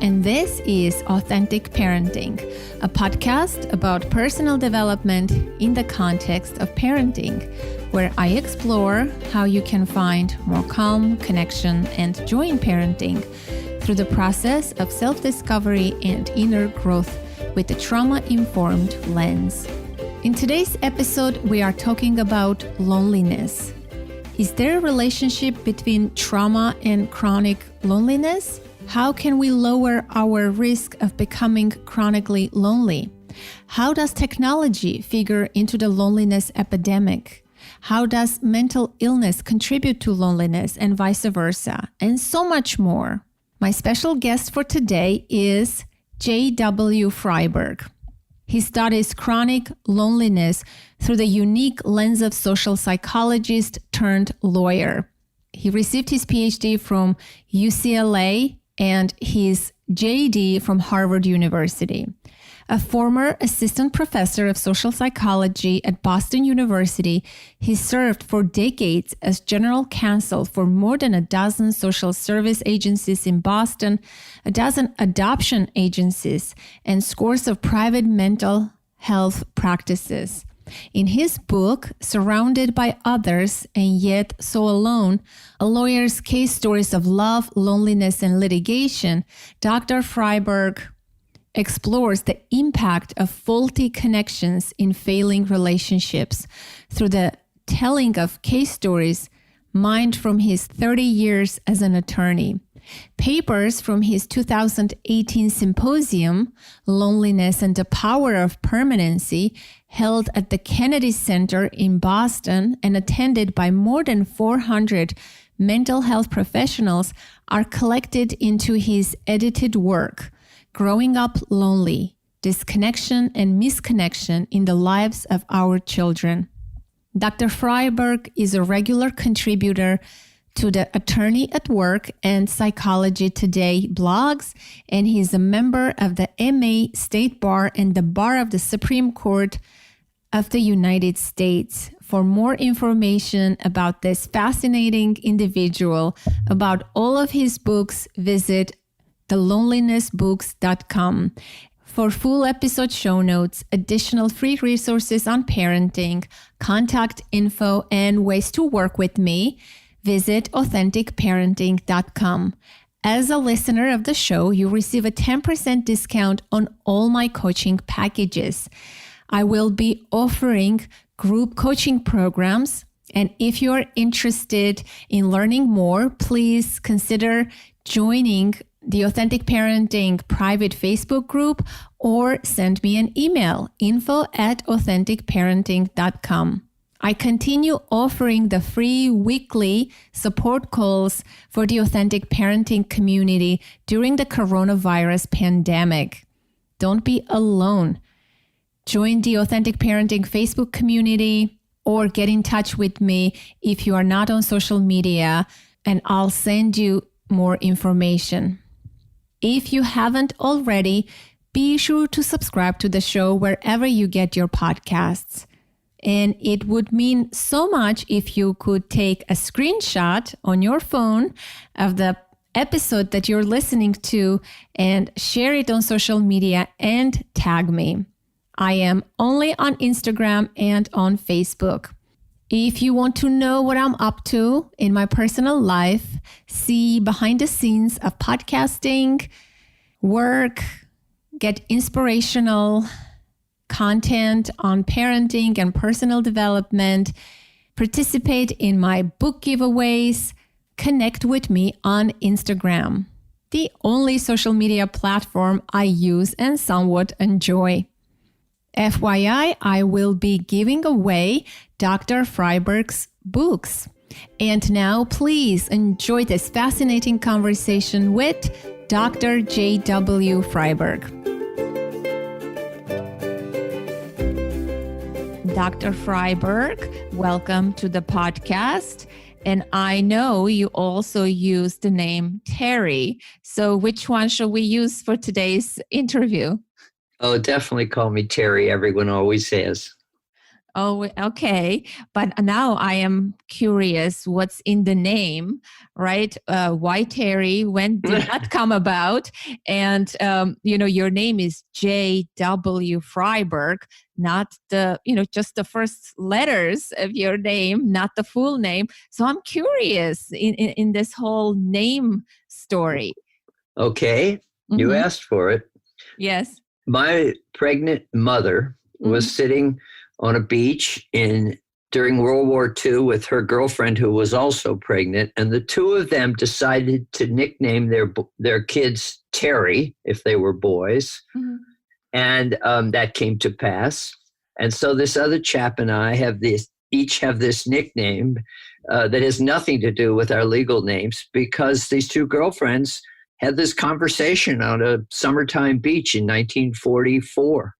and this is Authentic Parenting, a podcast about personal development in the context of parenting, where I explore how you can find more calm, connection, and joy in parenting through the process of self-discovery and inner growth with a trauma-informed lens. In today's episode, we are talking about loneliness. Is there a relationship between trauma and chronic loneliness? How can we lower our risk of becoming chronically lonely? How does technology figure into the loneliness epidemic? How does mental illness contribute to loneliness and vice versa? And so much more. My special guest for today is J.W. Freiberg. He studies chronic loneliness through the unique lens of social psychologist turned lawyer. He received his PhD from UCLA and his JD from Harvard University. A former assistant professor of social psychology at Boston University, he served for decades as general counsel for more than a dozen social service agencies in Boston, a dozen adoption agencies, and scores of private mental health practices. In his book, Surrounded by Others and Yet So Alone, A Lawyer's Case Stories of Love, Loneliness, and Litigation, Dr. Freiberg explores the impact of faulty connections in failing relationships through the telling of case stories mined from his 30 years as an attorney. Papers from his 2018 symposium, Loneliness and the Power of Permanency, held at the Kennedy Center in Boston and attended by more than 400 mental health professionals, are collected into his edited work, Growing Up Lonely, Disconnection and Misconnection in the Lives of Our Children. Dr. Freiberg is a regular contributor to the Attorney at Work and Psychology Today blogs, and he's a member of the MA State Bar and the Bar of the Supreme Court of the United States. For more information about this fascinating individual, about all of his books, visit thelonelinessbooks.com. For full episode show notes, additional free resources on parenting, contact info, and ways to work with me, visit authenticparenting.com. As a listener of the show, you receive a 10% discount on all my coaching packages. I will be offering group coaching programs, and if you're interested in learning more, please consider joining the Authentic Parenting private Facebook group or send me an email, info@authenticparenting.com. I continue offering the free weekly support calls for the Authentic Parenting community during the coronavirus pandemic. Don't be alone. Join the Authentic Parenting Facebook community or get in touch with me if you are not on social media, and I'll send you more information. If you haven't already, be sure to subscribe to the show wherever you get your podcasts. And it would mean so much if you could take a screenshot on your phone of the episode that you're listening to and share it on social media and tag me. I am only on Instagram and on Facebook. If you want to know what I'm up to in my personal life, see behind the scenes of podcasting, work, get inspirational content on parenting and personal development, participate in my book giveaways, connect with me on Instagram, the only social media platform I use and somewhat enjoy. FYI, I will be giving away Dr. Freiberg's books. And now, please enjoy this fascinating conversation with Dr. J.W. Freiberg. Dr. Freiberg, welcome to the podcast. And I know you also use the name Terry. So which one should we use for today's interview? Oh, definitely call me Terry. Everyone always says. Oh, okay. But now I am curious what's in the name, right? Why Terry? When did that come about? And, your name is J.W. Freiberg, not just the first letters of your name, not the full name. So I'm curious in this whole name story. Okay. You asked for it. Yes. My pregnant mother was sitting on a beach during World War II with her girlfriend who was also pregnant, and the two of them decided to nickname their kids Terry if they were boys, and that came to pass. And so this other chap and I each have this nickname that has nothing to do with our legal names, because these two girlfriends had this conversation on a summertime beach in 1944.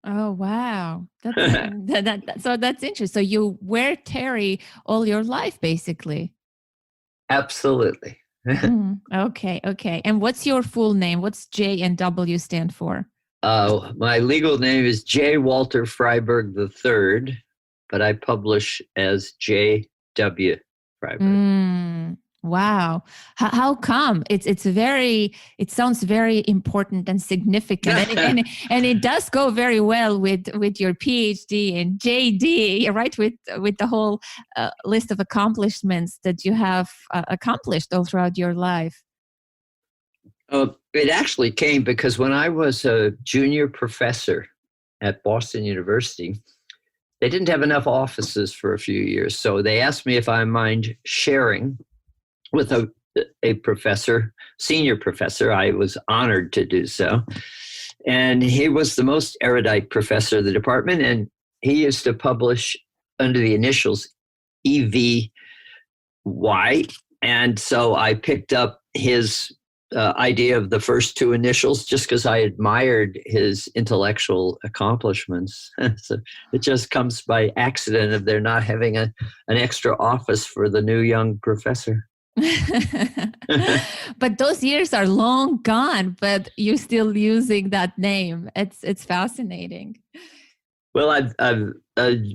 Oh, wow. So that's interesting. So you wear Terry all your life, basically. Absolutely. Okay. And what's your full name? What's J and W stand for? My legal name is J. Walter Freiberg III, but I publish as J.W. Freiberg. Wow. How come? It sounds very important and significant. and it does go very well with your PhD and JD, right? With the whole list of accomplishments that you have accomplished all throughout your life. It actually came because when I was a junior professor at Boston University, they didn't have enough offices for a few years. So they asked me if I mind sharing with a professor, senior professor. I was honored to do so. And he was the most erudite professor of the department, and he used to publish under the initials EVY. And so I picked up his idea of the first two initials just because I admired his intellectual accomplishments. So it just comes by accident of there not having an extra office for the new young professor. But those years are long gone, but you're still using that name. It's fascinating. Well, I've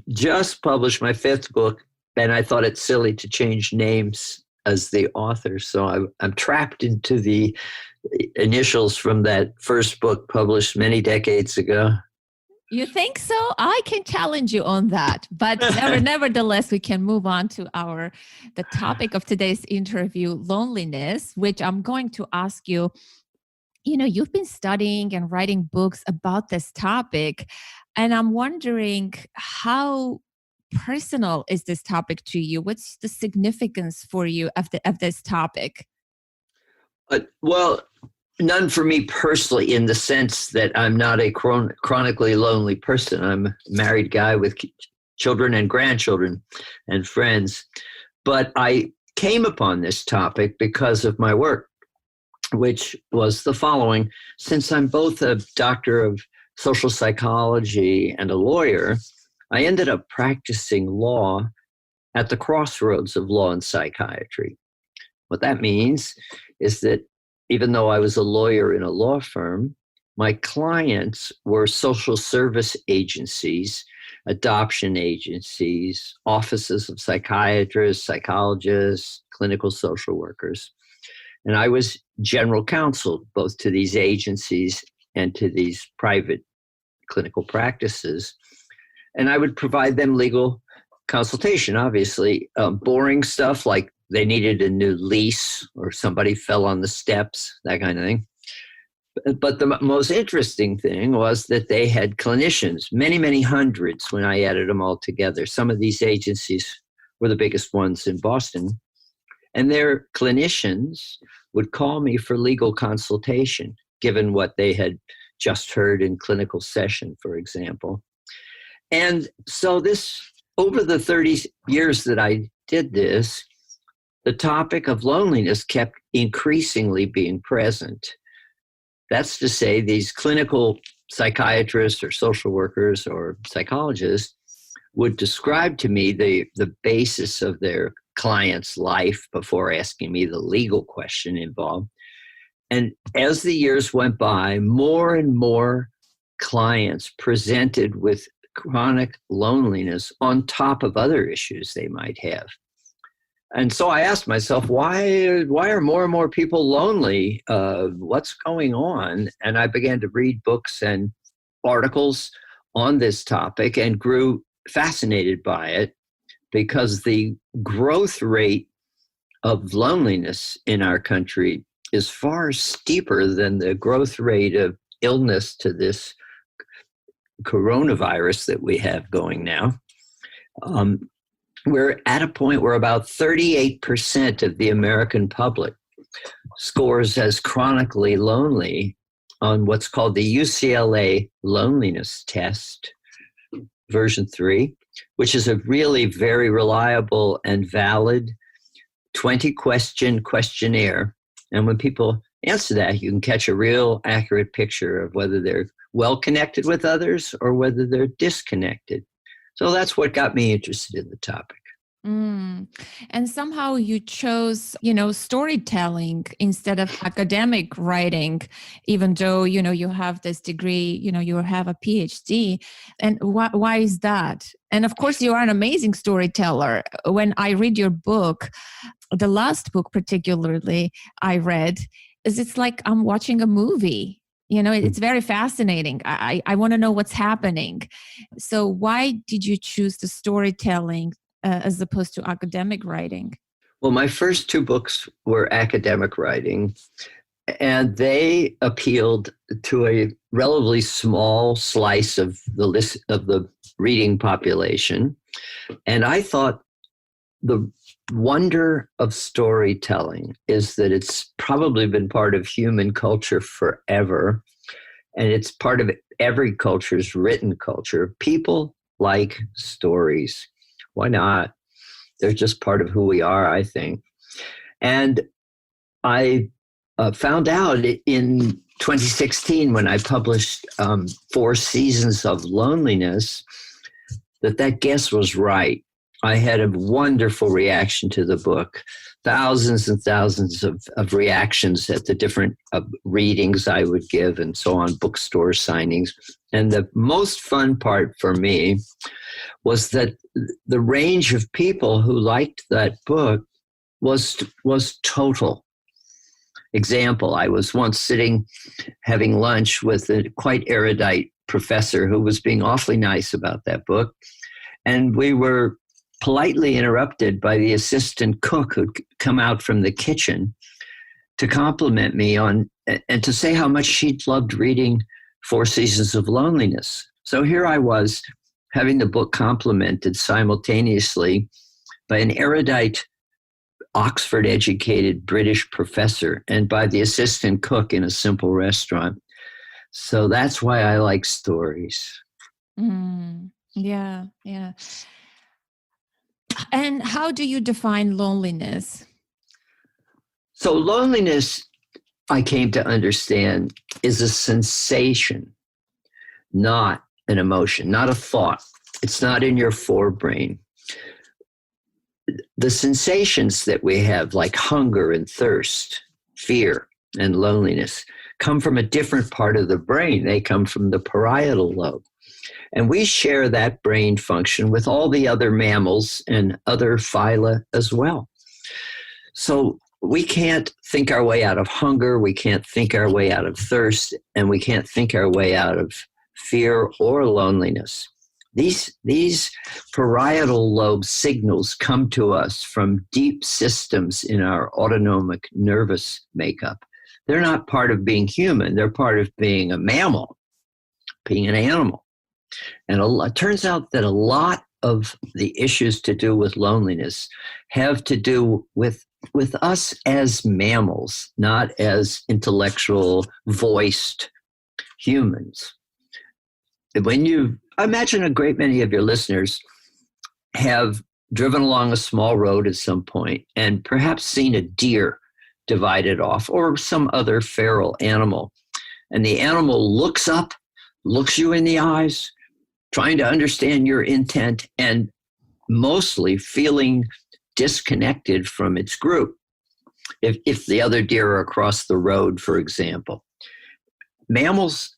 just published my fifth book, and I thought it silly to change names as the author. So I'm trapped into the initials from that first book published many decades ago. You think so? I can challenge you on that. But nevertheless, we can move on to the topic of today's interview, loneliness, which I'm going to ask you. You've been studying and writing books about this topic, and I'm wondering how personal is this topic to you? What's the significance for you of this topic? Well, none for me personally, in the sense that I'm not a chronically lonely person. I'm a married guy with children and grandchildren and friends. But I came upon this topic because of my work, which was the following. Since I'm both a doctor of social psychology and a lawyer, I ended up practicing law at the crossroads of law and psychiatry. What that means is that even though I was a lawyer in a law firm, my clients were social service agencies, adoption agencies, offices of psychiatrists, psychologists, clinical social workers. And I was general counsel both to these agencies and to these private clinical practices. And I would provide them legal consultation, obviously, boring stuff like they needed a new lease or somebody fell on the steps, that kind of thing. But the most interesting thing was that they had clinicians, many, many hundreds when I added them all together. Some of these agencies were the biggest ones in Boston. And their clinicians would call me for legal consultation, given what they had just heard in clinical session, for example. And so over the 30 years that I did this, the topic of loneliness kept increasingly being present. That's to say, these clinical psychiatrists or social workers or psychologists would describe to me the basis of their client's life before asking me the legal question involved. And as the years went by, more and more clients presented with chronic loneliness on top of other issues they might have. And so I asked myself, why are more and more people lonely? What's going on? And I began to read books and articles on this topic and grew fascinated by it, because the growth rate of loneliness in our country is far steeper than the growth rate of illness to this coronavirus that we have going now. We're at a point where about 38% of the American public scores as chronically lonely on what's called the UCLA Loneliness Test, version 3, which is a really very reliable and valid 20-question questionnaire. And when people answer that, you can catch a real accurate picture of whether they're well connected with others or whether they're disconnected. So that's what got me interested in the topic. And somehow you chose, storytelling instead of academic writing, even though, you have this degree, you have a PhD. And why is that? And of course, you are an amazing storyteller. When I read your book, the last book particularly I read, it's like I'm watching a movie. It's very fascinating. I want to know what's happening. So why did you choose the storytelling as opposed to academic writing? Well, my first 2 books were academic writing, and they appealed to a relatively small slice of the list of the reading population. And I thought the wonder of storytelling is that it's probably been part of human culture forever, and it's part of every culture's written culture. People like stories. Why not? They're just part of who we are, I think. And I found out in 2016 when I published 4 Seasons of Loneliness that guess was right. I had a wonderful reaction to the book, thousands and thousands of reactions at the different readings I would give and so on, bookstore signings. And the most fun part for me was that the range of people who liked that book was total. Example, I was once sitting having lunch with a quite erudite professor who was being awfully nice about that book. And we were politely interrupted by the assistant cook who'd come out from the kitchen to compliment me on and to say how much she'd loved reading 4 Seasons of Loneliness. So here I was having the book complimented simultaneously by an erudite Oxford-educated British professor and by the assistant cook in a simple restaurant. So that's why I like stories. Yeah. And how do you define loneliness? So loneliness, I came to understand, is a sensation, not an emotion, not a thought. It's not in your forebrain. The sensations that we have, like hunger and thirst, fear and loneliness, come from a different part of the brain. They come from the parietal lobe. And we share that brain function with all the other mammals and other phyla as well. So we can't think our way out of hunger, we can't think our way out of thirst, and we can't think our way out of fear or loneliness. These parietal lobe signals come to us from deep systems in our autonomic nervous makeup. They're not part of being human, they're part of being a mammal, being an animal. And it turns out that a lot of the issues to do with loneliness have to do with us as mammals, not as intellectual, voiced humans. When you imagine a great many of your listeners have driven along a small road at some point and perhaps seen a deer divided off or some other feral animal, and the animal looks up, looks you in the eyes, trying to understand your intent and mostly feeling disconnected from its group. If the other deer are across the road, for example, mammals,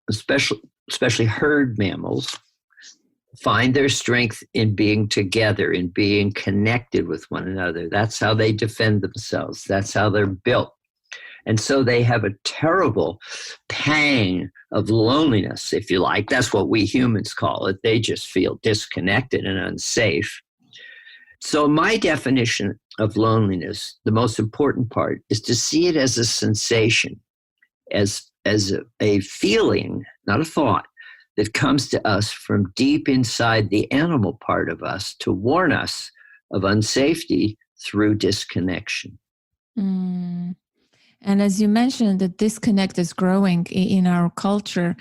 especially herd mammals, find their strength in being together, in being connected with one another. That's how they defend themselves. That's how they're built. And so they have a terrible pang of loneliness, if you like. That's what we humans call it. They just feel disconnected and unsafe. So my definition of loneliness, the most important part, is to see it as a sensation, as a feeling, not a thought, that comes to us from deep inside the animal part of us to warn us of unsafety through disconnection. Mm. And as you mentioned, the disconnect is growing in our culture.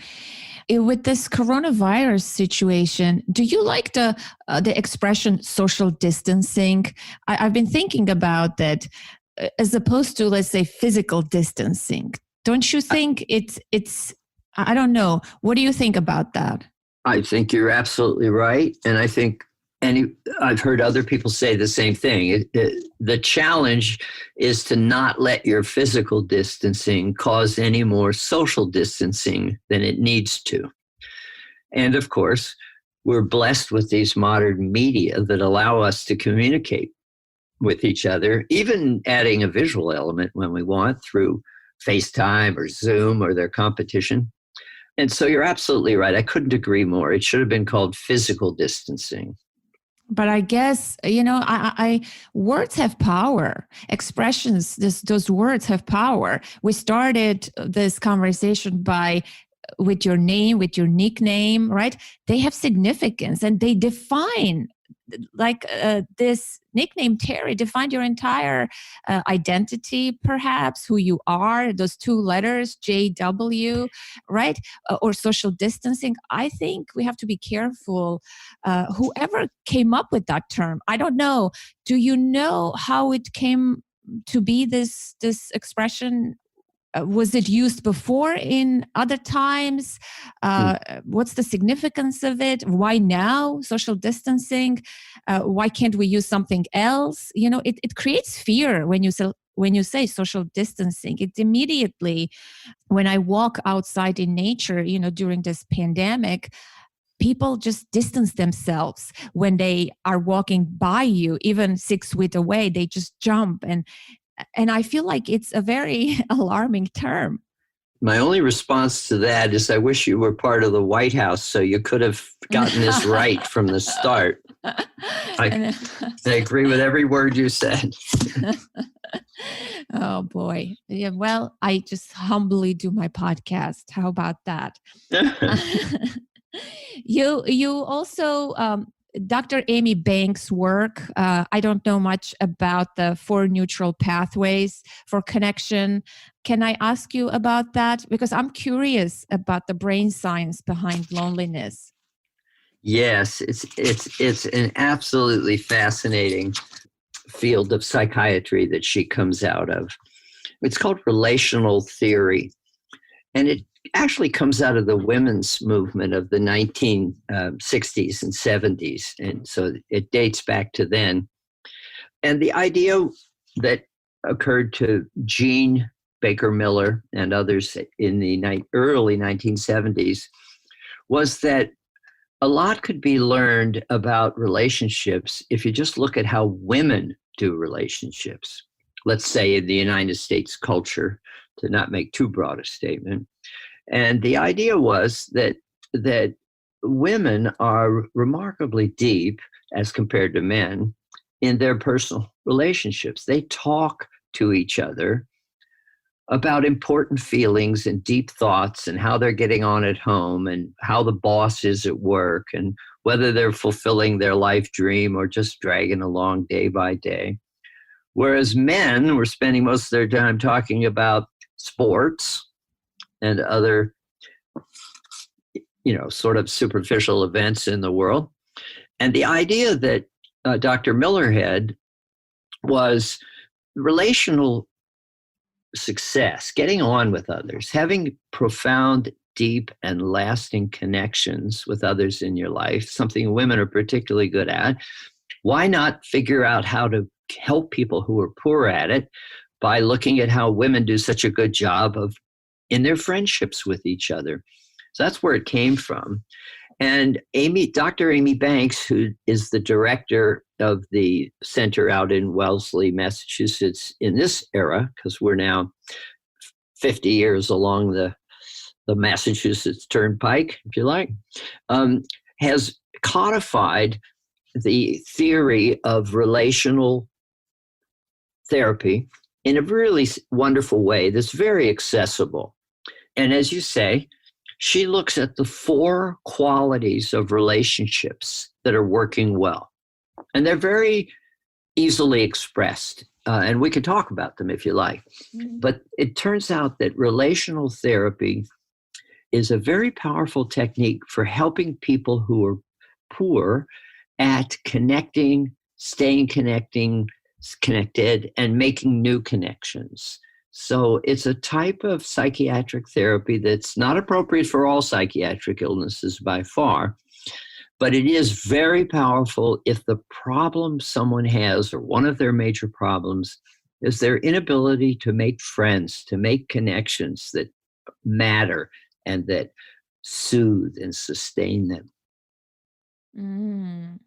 With this coronavirus situation, do you like the expression social distancing? I've been thinking about that as opposed to, let's say, physical distancing. Don't you think it's I don't know. What do you think about that? I think you're absolutely right. And I think I've heard other people say the same thing. The challenge is to not let your physical distancing cause any more social distancing than it needs to. And of course, we're blessed with these modern media that allow us to communicate with each other, even adding a visual element when we want through FaceTime or Zoom or their competition. And so you're absolutely right. I couldn't agree more. It should have been called physical distancing. But I guess, I words have power. Expressions, those words have power. We started this conversation with your name, with your nickname, right? They have significance and they define, like this nickname, Terry, defined your entire identity, perhaps, who you are, those two letters, JW, right? Or social distancing. I think we have to be careful. Whoever came up with that term, I don't know. Do you know how it came to be this expression? Was it used before in other times? What's the significance of it? Why now? Social distancing? Why can't we use something else? It creates fear when you say social distancing. It immediately, when I walk outside in nature, during this pandemic, people just distance themselves when they are walking by you, even 6 feet away. They just jump and I feel like it's a very alarming term. My only response to that is I wish you were part of the White House so you could have gotten this right from the start. I agree with every word you said. Oh, boy. Yeah, well, I just humbly do my podcast. How about that? You also... Dr. Amy Banks' work, I don't know much about the 4 neutral pathways for connection. Can I ask you about that? Because I'm curious about the brain science behind loneliness. Yes, it's an absolutely fascinating field of psychiatry that she comes out of. It's called relational theory. And it actually comes out of the women's movement of the 1960s and 70s. And so it dates back to then. And the idea that occurred to Jean Baker Miller and others in the early 1970s was that a lot could be learned about relationships if you just look at how women do relationships. Let's say in the United States culture, to not make too broad a statement. And the idea was that women are remarkably deep as compared to men in their personal relationships. They talk to each other about important feelings and deep thoughts and how they're getting on at home and how the boss is at work and whether they're fulfilling their life dream or just dragging along day by day. Whereas men were spending most of their time talking about sports and other, sort of superficial events in the world. And the idea that Dr. Miller had was relational success, getting on with others, having profound, deep, and lasting connections with others in your life, something women are particularly good at. Why not figure out how to help people who are poor at it by looking at how women do such a good job of in their friendships with each other? So that's where it came from. And Dr. Amy Banks, who is the director of the center out in Wellesley, Massachusetts, in this era, because we're now 50 years along the Massachusetts Turnpike, if you like, has codified the theory of relational therapy in a really wonderful way that's very accessible. And as you say, she looks at the 4 qualities of relationships that are working well. And they're very easily expressed. And we can talk about them if you like. Mm-hmm. But it turns out that relational therapy is a very powerful technique for helping people who are poor at connecting, staying connected, and making new connections. So it's a type of psychiatric therapy that's not appropriate for all psychiatric illnesses by far, but it is very powerful if the problem someone has, or one of their major problems, is their inability to make friends, to make connections that matter and that soothe and sustain them. Mm.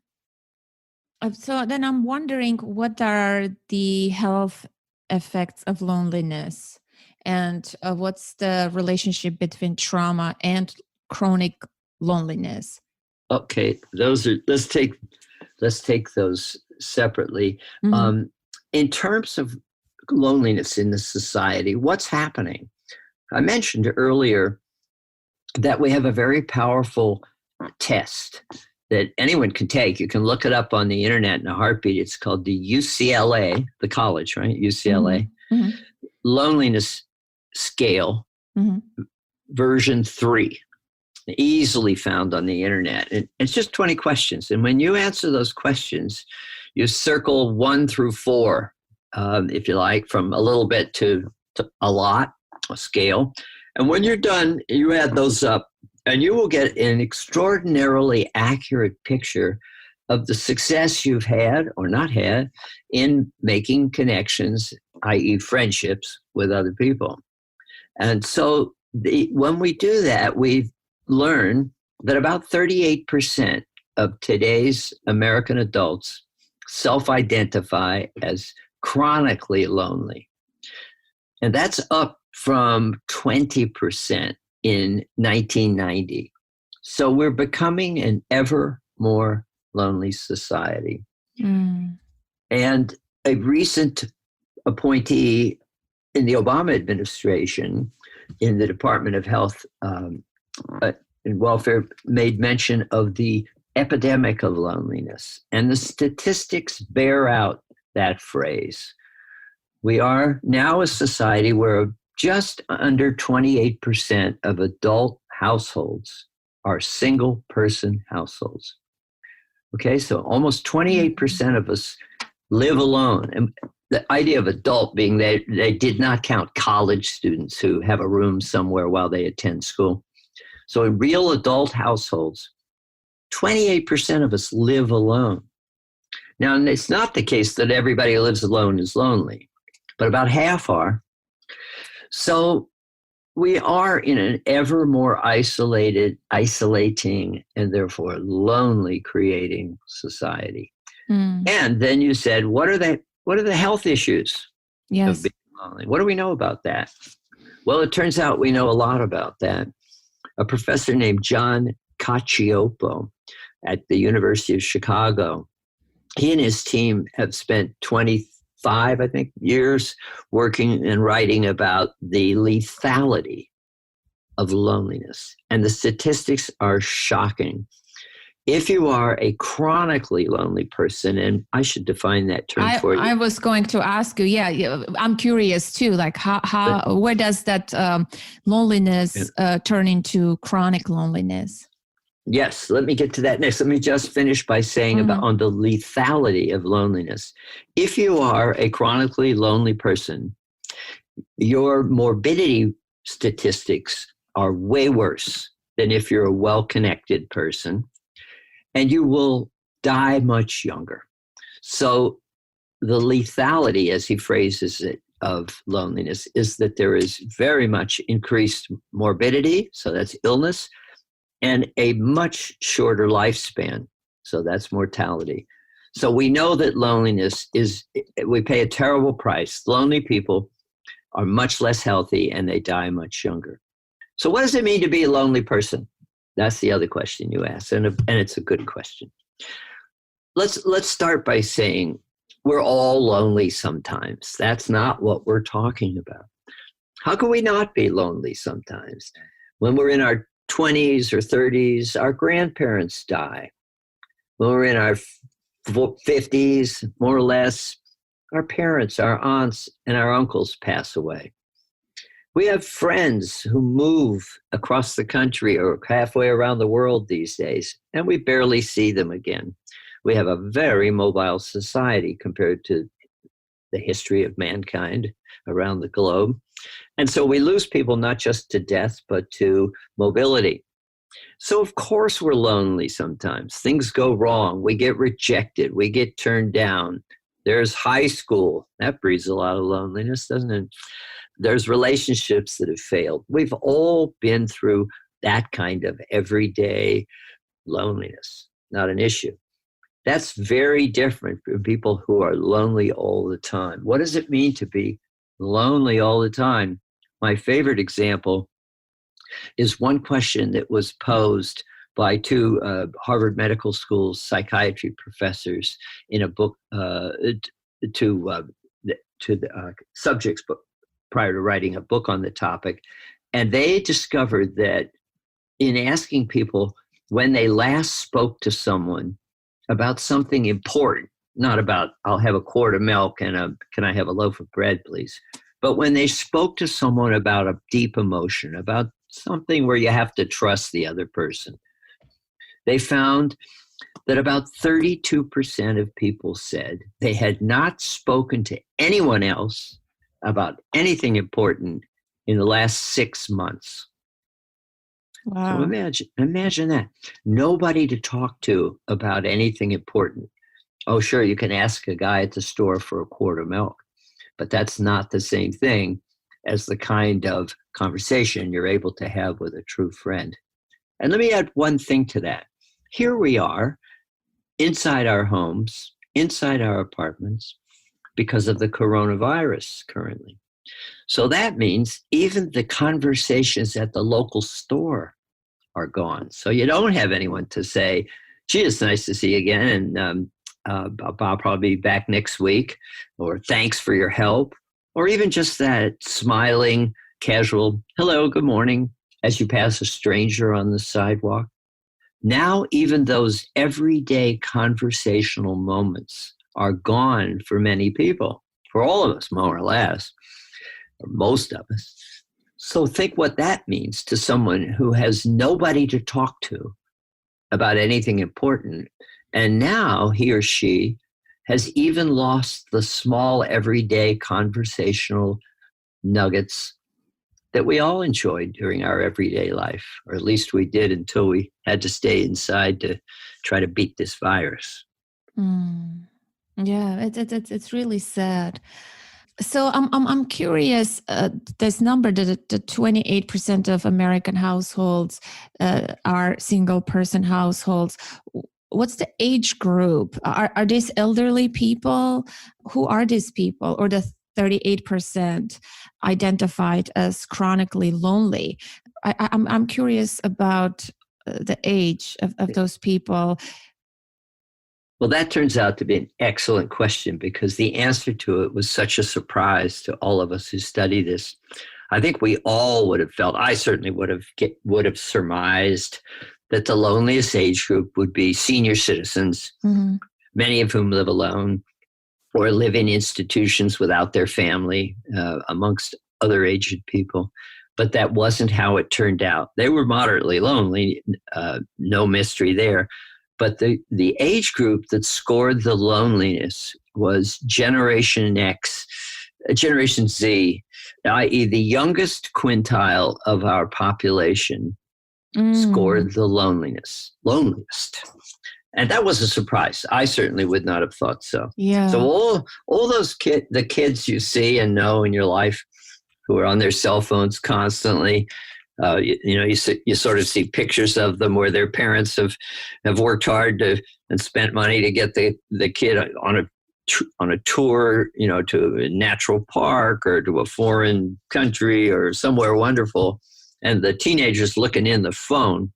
So then I'm wondering, what are the health effects of loneliness, and what's the relationship between trauma and chronic loneliness? Okay, let's take those separately. Mm-hmm. In terms of loneliness in the society, what's happening? I mentioned earlier that we have a very powerful test that anyone can take. You can look it up on the internet in a heartbeat. It's called the UCLA, the college, right? UCLA mm-hmm. Loneliness Scale, mm-hmm. version 3, easily found on the internet. And it's just 20 questions. And when you answer those questions, you circle 1 through 4, if you like, from a little bit to a lot, a scale. And when you're done, you add those up, and you will get an extraordinarily accurate picture of the success you've had or not had in making connections, i.e. friendships, with other people. And so when we do that, we learn that about 38% of today's American adults self-identify as chronically lonely. And that's up from 20% in 1990. So we're becoming an ever more lonely society. Mm. And a recent appointee in the Obama administration in the Department of Health and Welfare made mention of the epidemic of loneliness. And the statistics bear out that phrase. We are now a society where just under 28% of adult households are single-person households. Okay, so almost 28% of us live alone. And the idea of adult being they did not count college students who have a room somewhere while they attend school. So in real adult households, 28% of us live alone. Now, it's not the case that everybody who lives alone is lonely, but about half are. So we are in an ever more isolating, and therefore lonely creating society. Mm. And then you said, what are the health issues of being lonely? What do we know about that? Well, it turns out we know a lot about that. A professor named John Cacioppo at the University of Chicago, he and his team have spent 25, I think, years working and writing about the lethality of loneliness. And the statistics are shocking. If you are a chronically lonely person, and I should define that term for you. I was going to ask you, I'm curious too, like where does that loneliness turn into chronic loneliness? Yes, let me get to that next. Let me just finish by saying about on the lethality of loneliness. If you are a chronically lonely person, your morbidity statistics are way worse than if you're a well-connected person, and you will die much younger. So the lethality, as he phrases it, of loneliness is that there is very much increased morbidity, so that's illness, and a much shorter lifespan. So that's mortality. So we know that loneliness we pay a terrible price. Lonely people are much less healthy and they die much younger. So what does it mean to be a lonely person? That's the other question you asked, and it's a good question. Let's start by saying we're all lonely sometimes. That's not what we're talking about. How can we not be lonely sometimes? When we're in our 20s or 30s, our grandparents die. When we're in our 50s, more or less, our parents, our aunts, and our uncles pass away. We have friends who move across the country or halfway around the world these days, and we barely see them again. We have a very mobile society compared to the history of mankind around the globe. And so we lose people not just to death, but to mobility. So of course we're lonely sometimes. Things go wrong. We get rejected. We get turned down. There's high school. That breeds a lot of loneliness, doesn't it? There's relationships that have failed. We've all been through that kind of everyday loneliness, not an issue. That's very different from people who are lonely all the time. What does it mean to be lonely all the time? My favorite example is one question that was posed by two Harvard Medical School psychiatry professors in a book to the subjects book prior to writing a book on the topic. And they discovered that in asking people when they last spoke to someone about something important, not about, I'll have a quart of milk and can I have a loaf of bread, please? But when they spoke to someone about a deep emotion, about something where you have to trust the other person, they found that about 32% of people said they had not spoken to anyone else about anything important in the last 6 months. Wow. So imagine that. Nobody to talk to about anything important. Oh, sure, you can ask a guy at the store for a quart of milk, but that's not the same thing as the kind of conversation you're able to have with a true friend. And let me add one thing to that. Here we are inside our homes, inside our apartments, because of the coronavirus currently. So that means even the conversations at the local store are gone. So you don't have anyone to say, gee, it's nice to see you again, and I'll probably be back next week, or thanks for your help, or even just that smiling, casual, hello, good morning, as you pass a stranger on the sidewalk. Now, even those everyday conversational moments are gone for many people, for all of us, more or less, or most of us. So think what that means to someone who has nobody to talk to about anything important. And now he or she has even lost the small everyday conversational nuggets that we all enjoyed during our everyday life, or at least we did until we had to stay inside to try to beat this virus. Yeah, it's really sad. So I'm curious. This number, the 28% of American households are single person households. What's the age group? Are these elderly people? Who are these people? Or the 38% identified as chronically lonely? I'm curious about the age of those people. Well, that turns out to be an excellent question, because the answer to it was such a surprise to all of us who study this. I think we all would have felt, I certainly would have surmised that the loneliest age group would be senior citizens, many of whom live alone or live in institutions without their family, amongst other aged people. But that wasn't how it turned out. They were moderately lonely, no mystery there. But the age group that scored the loneliness was Generation X, Generation Z, i.e. the youngest quintile of our population scored the loneliest. And that was a surprise. I certainly would not have thought so. Yeah. So all those the kids you see and know in your life who are on their cell phones constantly, You sort of see pictures of them where their parents have worked hard and spent money to get the kid on a tour, to a natural park or to a foreign country or somewhere wonderful, and the teenager's looking in the phone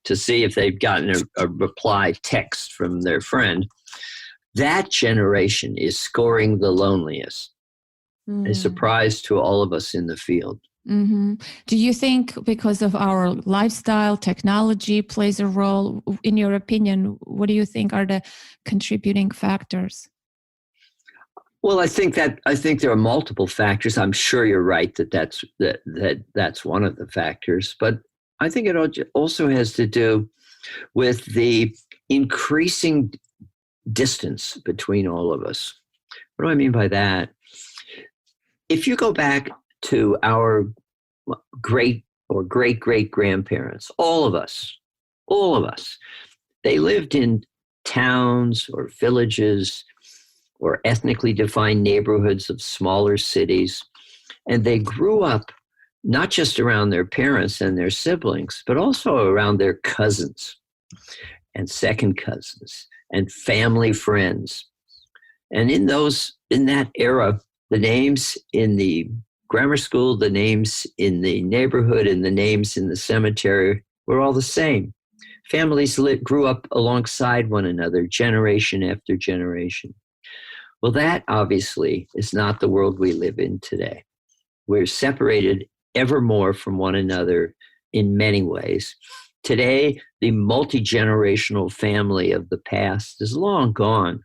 to see if they've gotten a reply text from their friend. That generation is scoring the loneliest. A surprise to all of us in the field. Mm-hmm. Do you think because of our lifestyle, technology plays a role? In your opinion, what do you think are the contributing factors? Well, I think there are multiple factors. I'm sure you're right that's one of the factors, but I think it also has to do with the increasing distance between all of us. What do I mean by that? If you go back to our great or great grandparents, all of us, they lived in towns or villages or ethnically defined neighborhoods of smaller cities, and they grew up not just around their parents and their siblings, but also around their cousins and second cousins and family friends. And in that era, the names in the grammar school, the names in the neighborhood, and the names in the cemetery were all the same. Families grew up alongside one another, generation after generation. Well, that obviously is not the world we live in today. We're separated ever more from one another in many ways. Today, the multi-generational family of the past is long gone.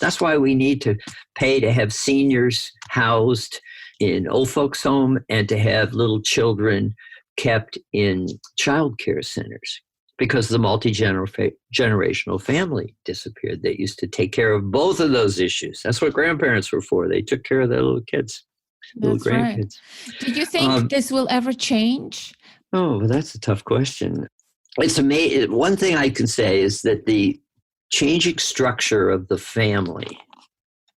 That's why we need to pay to have seniors housed in old folks' home and to have little children kept in child care centers, because the multi-generational family disappeared. They used to take care of both of those issues. That's what grandparents were for. They took care of their little kids, little grandkids. Right. Do you think this will ever change? Oh, that's a tough question. It's amazing. One thing I can say is that the changing structure of the family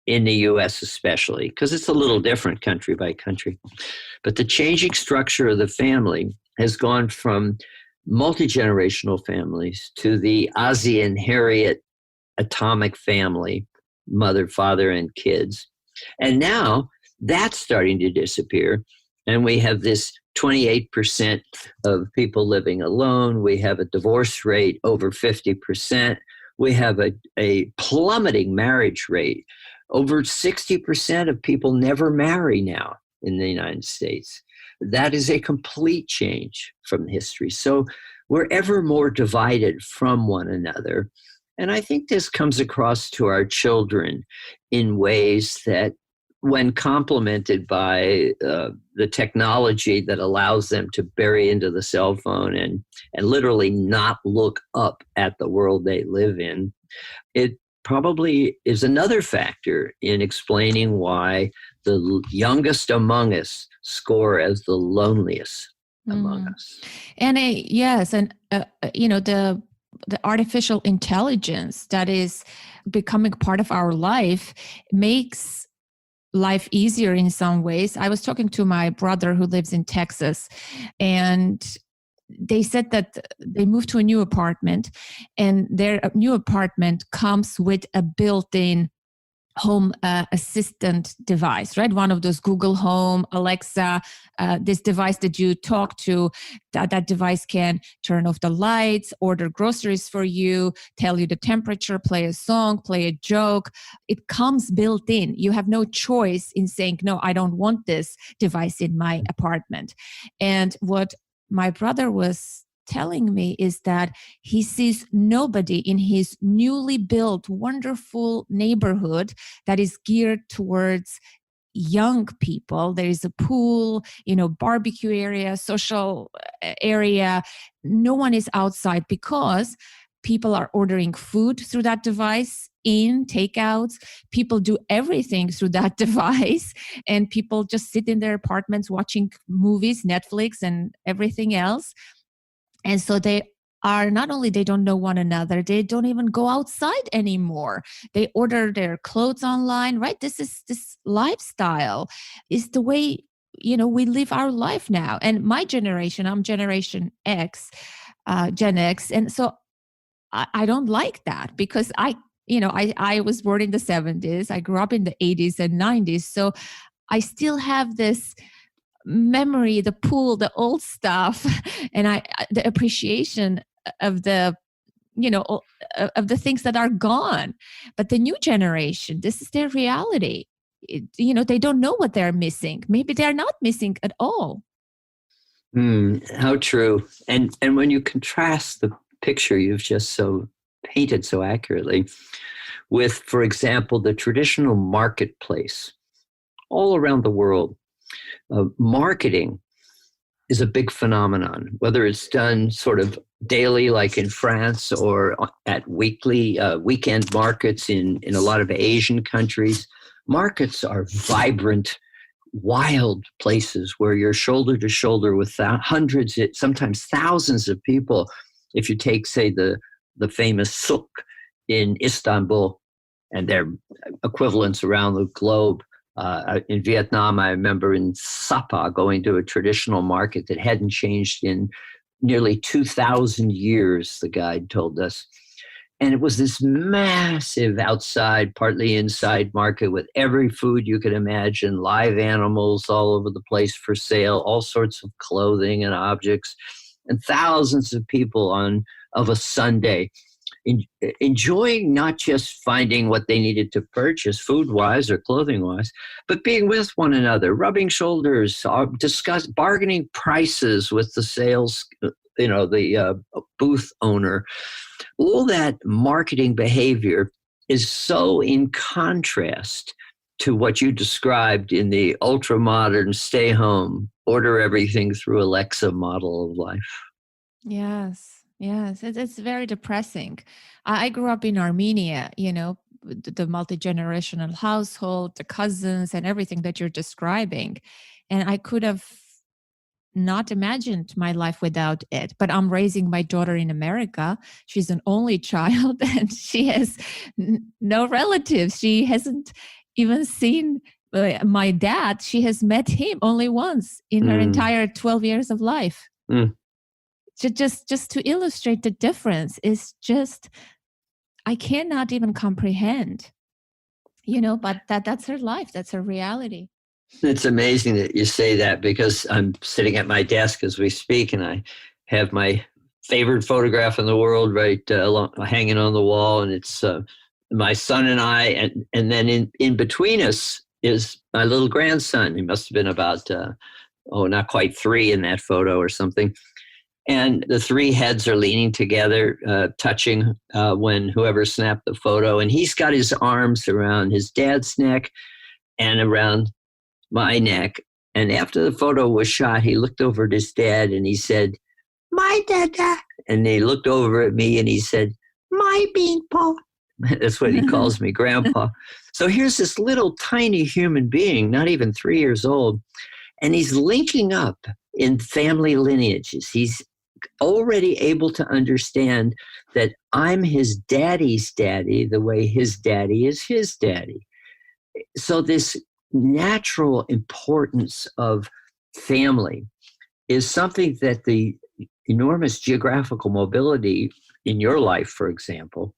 in the U.S. especially, because it's a little different country by country, but the changing structure of the family has gone from multi-generational families to the Ozzie and Harriet atomic family, mother, father, and kids. And now that's starting to disappear. And we have this 28% of people living alone. We have a divorce rate over 50%. We have a plummeting marriage rate. Over 60% of people never marry now in the United States. That is a complete change from history. So we're ever more divided from one another. And I think this comes across to our children in ways that, when complemented by the technology that allows them to bury into the cell phone and literally not look up at the world they live in, it probably is another factor in explaining why the youngest among us score as the loneliest among us. And the artificial intelligence that is becoming part of our life makes life easier in some ways. I was talking to my brother who lives in Texas, and they said that they moved to a new apartment, and their new apartment comes with a built-in home assistant device, right? One of those Google Home, Alexa, this device that you talk to, that device can turn off the lights, order groceries for you, tell you the temperature, play a song, play a joke. It comes built in. You have no choice in saying, no, I don't want this device in my apartment. And what my brother was telling me is that he sees nobody in his newly built, wonderful neighborhood that is geared towards young people. There is a pool, barbecue area, social area. No one is outside because people are ordering food through that device, in takeouts. People do everything through that device, and people just sit in their apartments watching movies, Netflix, and everything else. And so they don't know one another. They don't even go outside anymore. They order their clothes online, right? This lifestyle is the way we live our life now. And my generation, I'm Generation X, Gen X. And so I don't like that because I was born in the 70s. I grew up in the 80s and 90s. So I still have this memory, the pool, the old stuff, and the appreciation of the of the things that are gone. But the new generation, this is their reality. They don't know what they're missing. Maybe they're not missing at all. How true. And when you contrast the picture you've just so painted so accurately with, for example, the traditional marketplace all around the world, marketing is a big phenomenon, whether it's done sort of daily, like in France, or at weekend markets in a lot of Asian countries. Markets are vibrant, wild places where you're shoulder to shoulder with hundreds, sometimes thousands of people. If you take, say, the famous souk in Istanbul and their equivalents around the globe. In Vietnam, I remember in Sapa going to a traditional market that hadn't changed in nearly 2,000 years, the guide told us. And it was this massive outside, partly inside market with every food you could imagine, live animals all over the place for sale, all sorts of clothing and objects, and thousands of people of a Sunday enjoying not just finding what they needed to purchase food-wise or clothing-wise, but being with one another, rubbing shoulders, bargaining prices with the sales, the booth owner. All that marketing behavior is so in contrast to what you described in the ultra-modern stay home, order everything through Alexa model of life. Yes. Yes, it's very depressing. I grew up in Armenia, the multi-generational household, the cousins and everything that you're describing. And I could have not imagined my life without it. But I'm raising my daughter in America. She's an only child and she has no relatives. She hasn't even seen my dad. She has met him only once in her entire 12 years of life. Just to illustrate the difference is just, I cannot even comprehend, but that's her life. That's her reality. It's amazing that you say that, because I'm sitting at my desk as we speak and I have my favorite photograph in the world hanging on the wall. And it's my son and I, and then in between us is my little grandson. He must have been about, not quite 3 in that photo or something. And the 3 heads are leaning together, touching when whoever snapped the photo. And he's got his arms around his dad's neck and around my neck. And after the photo was shot, he looked over at his dad and he said, "My dada." And he looked over at me and he said, "My beanpole." That's what he calls me, Grandpa. So here's this little tiny human being, not even 3 years old, and he's linking up in family lineages. He's already able to understand that I'm his daddy's daddy the way his daddy is his daddy. So this natural importance of family is something that the enormous geographical mobility in your life, for example,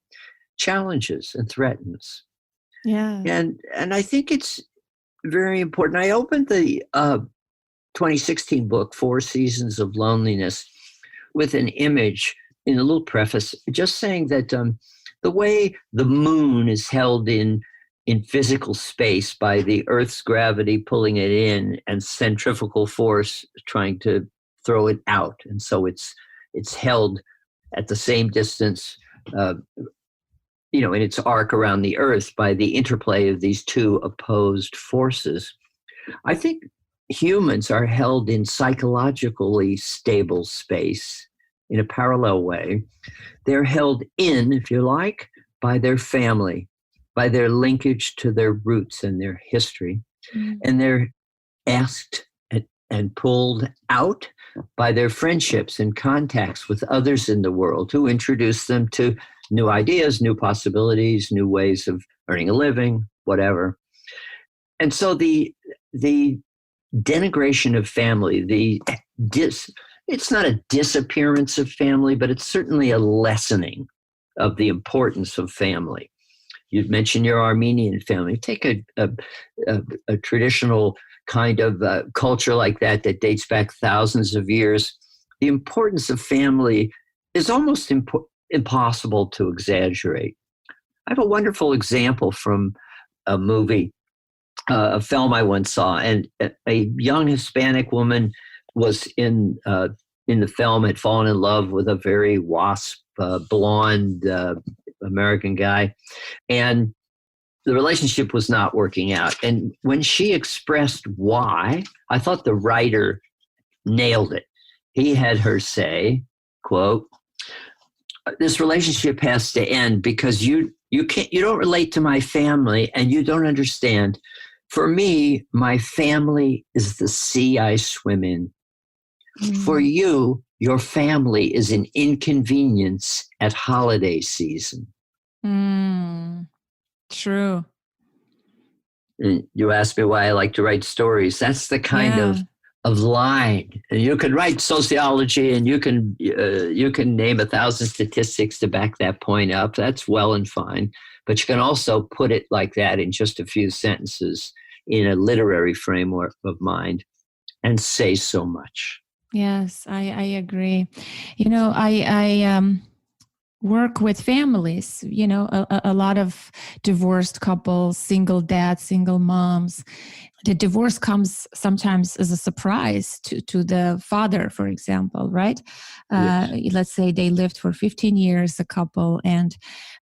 challenges and threatens. Yeah. And I think it's very important. I opened the 2016 book, 4 Seasons of Loneliness, with an image in a little preface, just saying that the way the moon is held in physical space by the Earth's gravity pulling it in and centrifugal force trying to throw it out. And so it's held at the same distance, in its arc around the Earth by the interplay of these 2 opposed forces. I think humans are held in psychologically stable space in a parallel way. They're held in, if you like, by their family, by their linkage to their roots and their history. And they're asked and pulled out by their friendships and contacts with others in the world who introduce them to new ideas, new possibilities, new ways of earning a living, whatever. And so the denigration of family, it's not a disappearance of family, but it's certainly a lessening of the importance of family. You mentioned your Armenian family. Take a traditional kind of culture like that dates back thousands of years. The importance of family is almost impossible to exaggerate. I have a wonderful example from a movie, a film I once saw, and a young Hispanic woman was in the film, had fallen in love with a very wasp, blonde American guy, and the relationship was not working out. And when she expressed why, I thought the writer nailed it. He had her say, quote, "This relationship has to end because you don't relate to my family and you don't understand. For me, my family is the sea I swim in. For you, your family is an inconvenience at holiday season." True. And you asked me why I like to write stories. That's the kind of line. And you can write sociology, and you can name 1,000 statistics to back that point up. That's well and fine. But you can also put it like that in just a few sentences in a literary framework of mind and say so much. Yes, I agree. I work with families, a lot of divorced couples, single dads, single moms. The divorce comes sometimes as a surprise to the father, for example, right? Yes. Let's say they lived for 15 years, a couple, and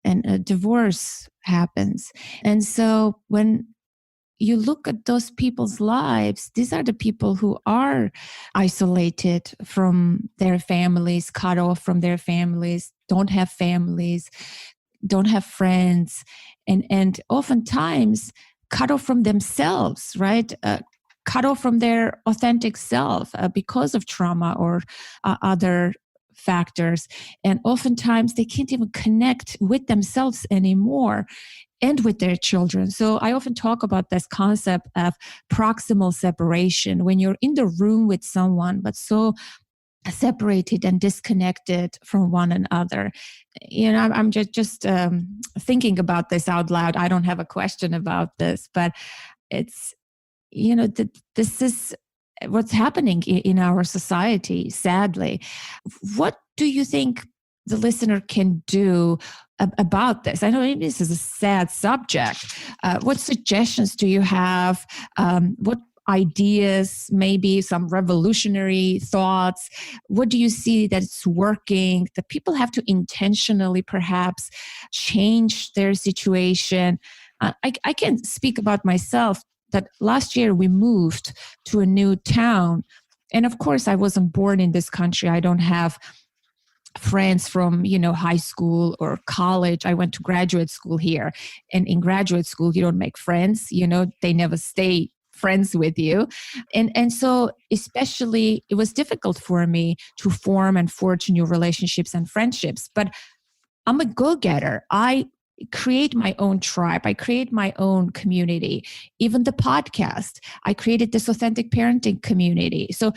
a divorce happens. And so when you look at those people's lives, these are the people who are isolated from their families, cut off from their families, don't have families, don't have friends, and oftentimes cut off from themselves, right? Cut off from their authentic self because of trauma or other factors. And oftentimes they can't even connect with themselves anymore and with their children. So I often talk about this concept of proximal separation, when you're in the room with someone, but so separated and disconnected from one another. I'm just thinking about this out loud. I don't have a question about this, but it's, this is what's happening in our society, sadly. What do you think the listener can do about this? I know maybe this is a sad subject. What suggestions do you have? What ideas, maybe some revolutionary thoughts? What do you see that it's working, that people have to intentionally perhaps change their situation? I can speak about myself that last year we moved to a new town. And of course, I wasn't born in this country. I don't have friends from, high school or college. I went to graduate school here. And in graduate school, you don't make friends, they never stay friends with you. And so especially it was difficult for me to form and forge new relationships and friendships. But I'm a go-getter. I create my own tribe. I create my own community. Even the podcast, I created this authentic parenting community. So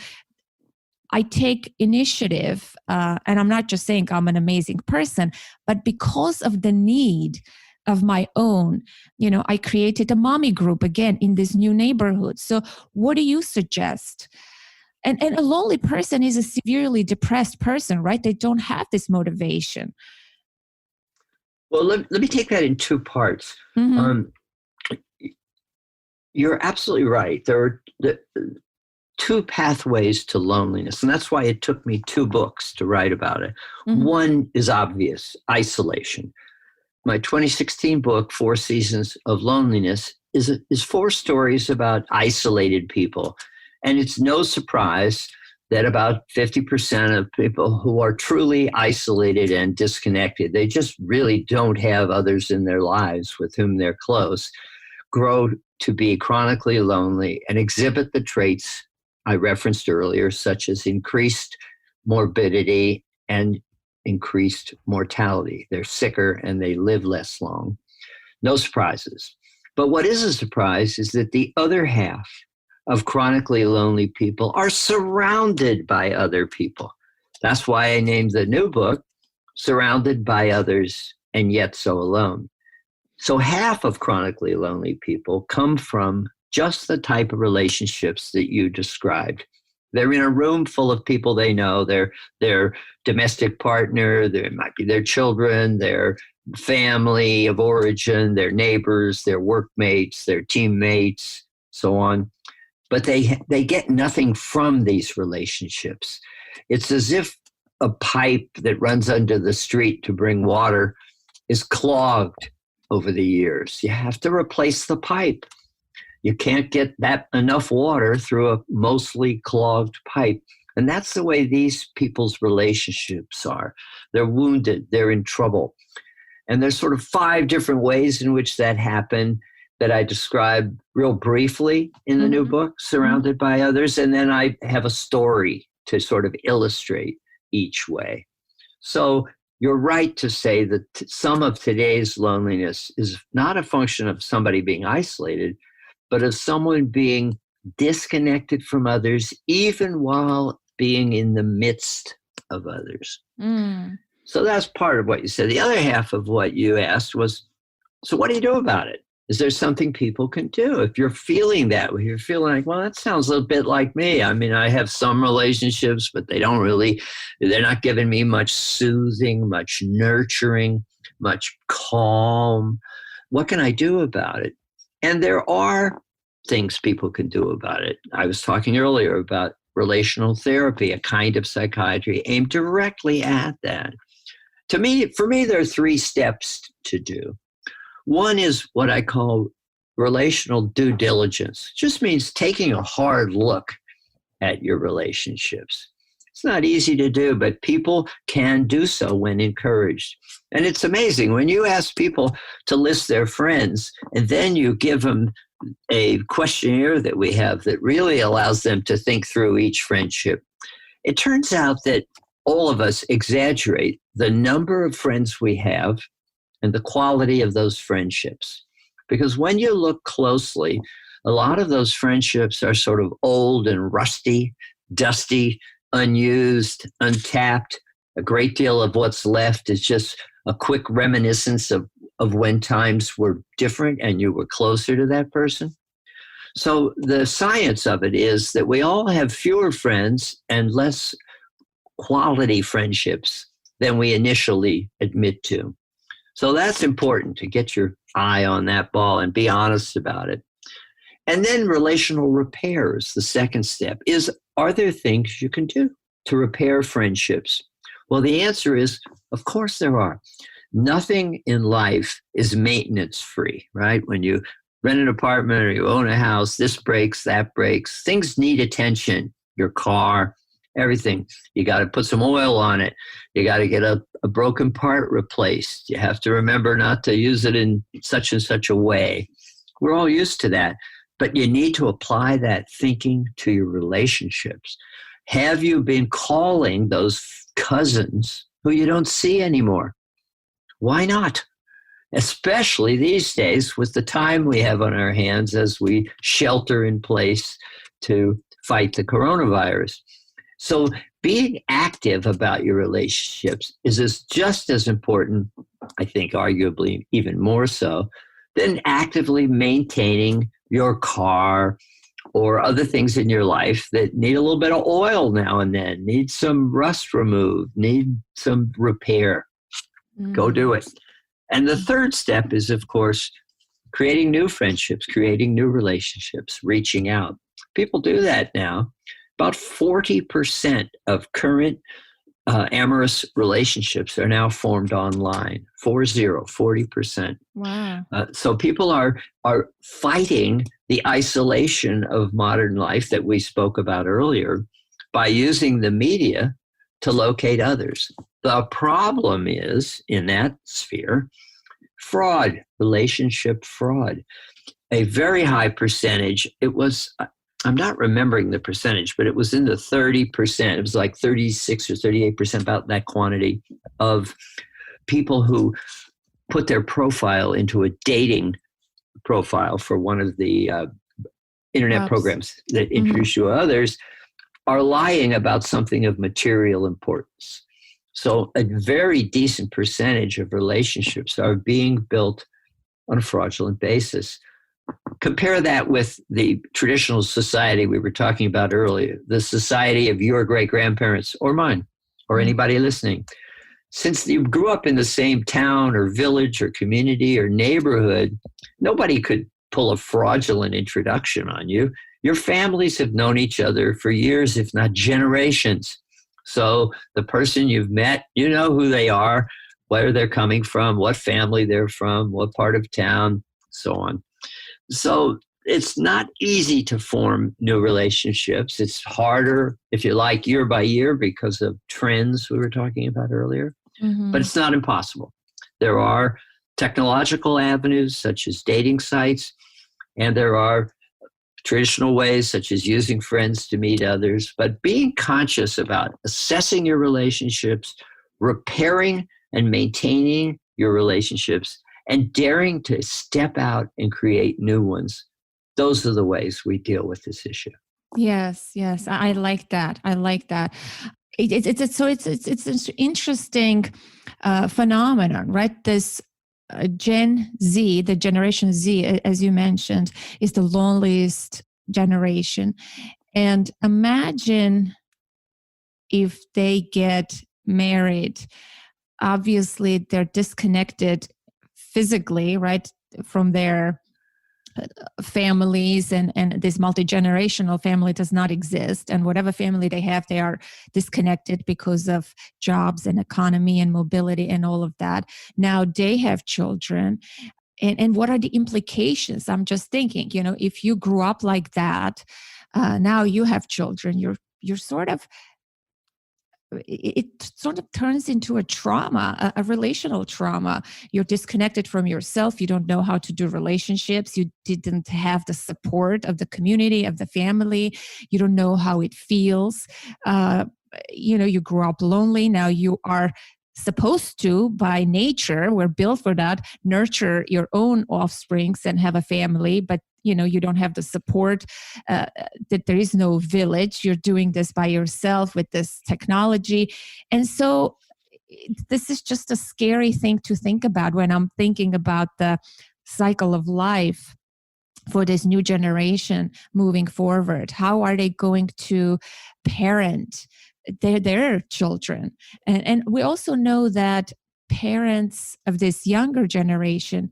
I take initiative, and I'm not just saying I'm an amazing person, but because of the need of my own, I created a mommy group again in this new neighborhood. So what do you suggest? And a lonely person is a severely depressed person, right? They don't have this motivation. Well, let me take that in two parts. Mm-hmm. You're absolutely right. There are two pathways to loneliness, and that's why it took me 2 books to write about it. Mm-hmm. One is obvious: isolation. My 2016 book, 4 Seasons of Loneliness, is 4 stories about isolated people. And it's no surprise that about 50% of people who are truly isolated and disconnected, they just really don't have others in their lives with whom they're close, grow to be chronically lonely and exhibit the traits I referenced earlier, such as increased morbidity and increased mortality. They're sicker and they live less long. No surprises. But what is a surprise is that the other half of chronically lonely people are surrounded by other people. That's why I named the new book Surrounded by Others and Yet So Alone. So half of chronically lonely people come from just the type of relationships that you described. They're in a room full of people they know, their domestic partner, there might be their children, their family of origin, their neighbors, their workmates, their teammates, so on. But they get nothing from these relationships. It's as if a pipe that runs under the street to bring water is clogged over the years. You have to replace the pipe. You can't get that enough water through a mostly clogged pipe. And that's the way these people's relationships are. They're wounded, they're in trouble. And there's sort of 5 different ways in which that happened that I describe real briefly in the new book, Surrounded by Others. And then I have a story to sort of illustrate each way. So you're right to say that some of today's loneliness is not a function of somebody being isolated, but of someone being disconnected from others, even while being in the midst of others. So that's part of what you said. The other half of what you asked was, so what do you do about it? Is there something people can do? If you're feeling that way, you're feeling like, well, that sounds a bit like me. I mean, I have some relationships, but they're not giving me much soothing, much nurturing, much calm. What can I do about it? And there are things people can do about it. I was talking earlier about relational therapy, a kind of psychiatry aimed directly at that. For me, there are 3 steps to do. One is what I call relational due diligence. It just means taking a hard look at your relationships. It's not easy to do, but people can do so when encouraged. And it's amazing when you ask people to list their friends and then you give them a questionnaire that we have that really allows them to think through each friendship. It turns out that all of us exaggerate the number of friends we have and the quality of those friendships. Because when you look closely, a lot of those friendships are sort of old and rusty, dusty, unused, untapped. A great deal of what's left is just a quick reminiscence of when times were different and you were closer to that person. So the science of it is that we all have fewer friends and less quality friendships than we initially admit to. So that's important to get your eye on that ball and be honest about it. And then relational repairs, the second step, is are there things you can do to repair friendships? Well, the answer is, of course there are. Nothing in life is maintenance free, right? When you rent an apartment or you own a house, this breaks, that breaks. Things need attention. Your car, everything. You got to put some oil on it. You got to get a broken part replaced. You have to remember not to use it in such and such a way. We're all used to that, but you need to apply that thinking to your relationships. Have you been calling those cousins who you don't see anymore? Why not? Especially these days with the time we have on our hands as we shelter in place to fight the coronavirus. So being active about your relationships is just as important, I think arguably even more so, than actively maintaining your car or other things in your life that need a little bit of oil now and then, need some rust removed, need some repair. Go do it. And the third step is, of course, creating new friendships, creating new relationships, reaching out. People do that now. About 40% of current amorous relationships are now formed online. 40%. Wow. So people are fighting the isolation of modern life that we spoke about earlier by using the media to locate others. The problem is, in that sphere, fraud, relationship fraud. A very high percentage, I'm not remembering the percentage, but it was in the 30%. It was like 36 or 38%, about that quantity of people who put their profile into a dating profile for one of the internet programs that introduce you to others, are lying about something of material importance. So a very decent percentage of relationships are being built on a fraudulent basis. Compare that with the traditional society we were talking about earlier, the society of your great-grandparents or mine or anybody listening. Since you grew up in the same town or village or community or neighborhood, nobody could pull a fraudulent introduction on you. Your families have known each other for years, if not generations. So the person you've met, you know who they are, where they're coming from, what family they're from, what part of town, so on. So it's not easy to form new relationships. It's harder, if you like, year by year because of trends we were talking about earlier. But it's not impossible. There are technological avenues such as dating sites, and there are traditional ways such as using friends to meet others. But being conscious about assessing your relationships, repairing and maintaining your relationships, and daring to step out and create new ones. Those are the ways we deal with this issue. Yes. I like that. It's an interesting phenomenon, right? This Gen Z, the Generation Z, as you mentioned, is the loneliest generation. And imagine if they get married. Obviously, they're disconnected physically, right, from their families, and this multi-generational family does not exist. And whatever family they have, they are disconnected because of jobs and economy and mobility and all of that. Now they have children. And what are the implications? I'm just thinking, if you grew up like that, now you have children, you're sort of, it sort of turns into a trauma, a relational trauma. You're disconnected from yourself. You don't know how to do relationships. You didn't have the support of the community, of the family. You don't know how it feels. You grew up lonely. Now you are supposed to, by nature, we're built for that, nurture your own offsprings and have a family, but you don't have the support, that there is no village. You're doing this by yourself with this technology. And so this is just a scary thing to think about when I'm thinking about the cycle of life for this new generation moving forward. How are they going to parent their children? And we also know that parents of this younger generation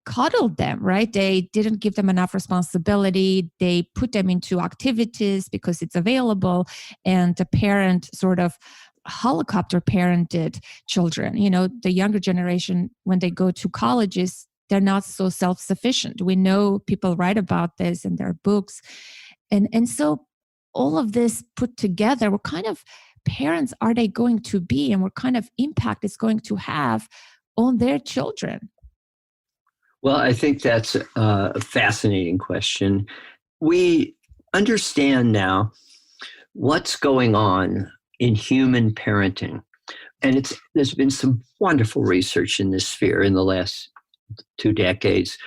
coddled them, right? They didn't give them enough responsibility. They put them into activities because it's available. And the parent sort of helicopter parented children. The younger generation, when they go to colleges, they're not so self-sufficient. We know people write about this in their books. And so all of this put together, what kind of parents are they going to be, and what kind of impact it's going to have on their children? Well, I think that's a fascinating question. We understand now what's going on in human parenting. And there's been some wonderful research in this sphere in the last 2 decades.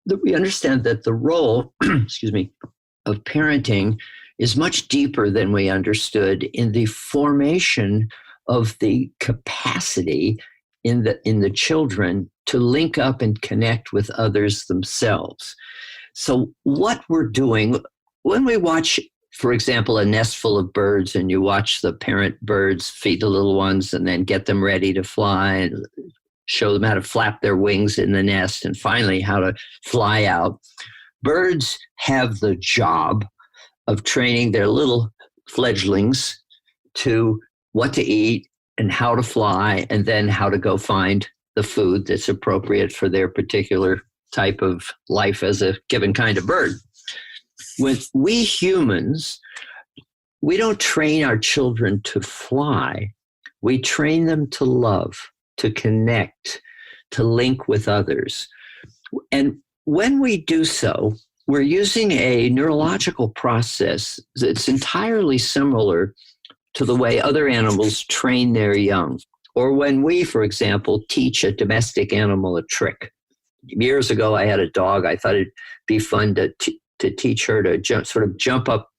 That we understand that the role, of parenting is much deeper than we understood in the formation of the capacity in the children to link up and connect with others themselves. So what we're doing when we watch, for example, a nest full of birds, and you watch the parent birds feed the little ones and then get them ready to fly and show them how to flap their wings in the nest and finally how to fly out. Birds have the job of training their little fledglings to what to eat and how to fly, and then how to go find the food that's appropriate for their particular type of life as a given kind of bird. With we humans, we don't train our children to fly. We train them to love, to connect, to link with others. And when we do so, we're using a neurological process that's entirely similar to the way other animals train their young. Or when we, for example, teach a domestic animal a trick. Years ago, I had a dog. I thought it'd be fun to to teach her to jump up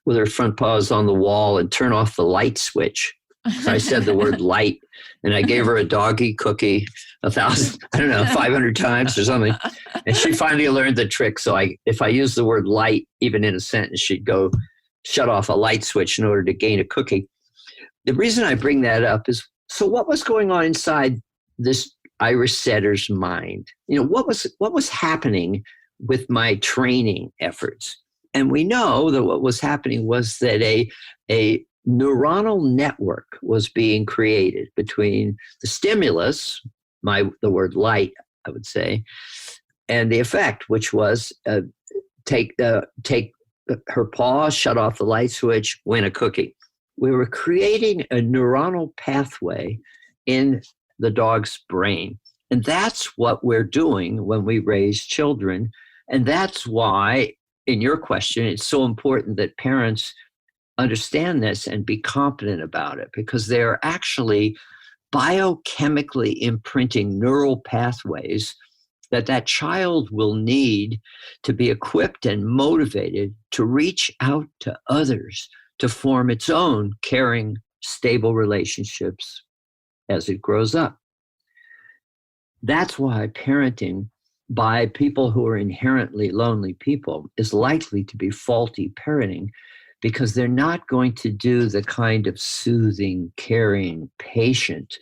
with her front paws on the wall and turn off the light switch. So I said the word light, and I gave her a doggy cookie 500 times or something. And she finally learned the trick. So if I use the word light, even in a sentence, she'd go shut off a light switch in order to gain a cookie. The reason I bring that up is, so what was going on inside this Irish setter's mind? What was happening with my training efforts? And we know that what was happening was that a neuronal network was being created between the stimulus, the word light, I would say, and the effect, which was take her paw, shut off the light switch, win a cookie. We were creating a neuronal pathway in the dog's brain. And that's what we're doing when we raise children. And that's why, in your question, it's so important that parents understand this and be competent about it, because they're actually biochemically imprinting neural pathways that child will need to be equipped and motivated to reach out to others, to form its own caring, stable relationships as it grows up. That's why parenting by people who are inherently lonely people is likely to be faulty parenting, because they're not going to do the kind of soothing, caring, patient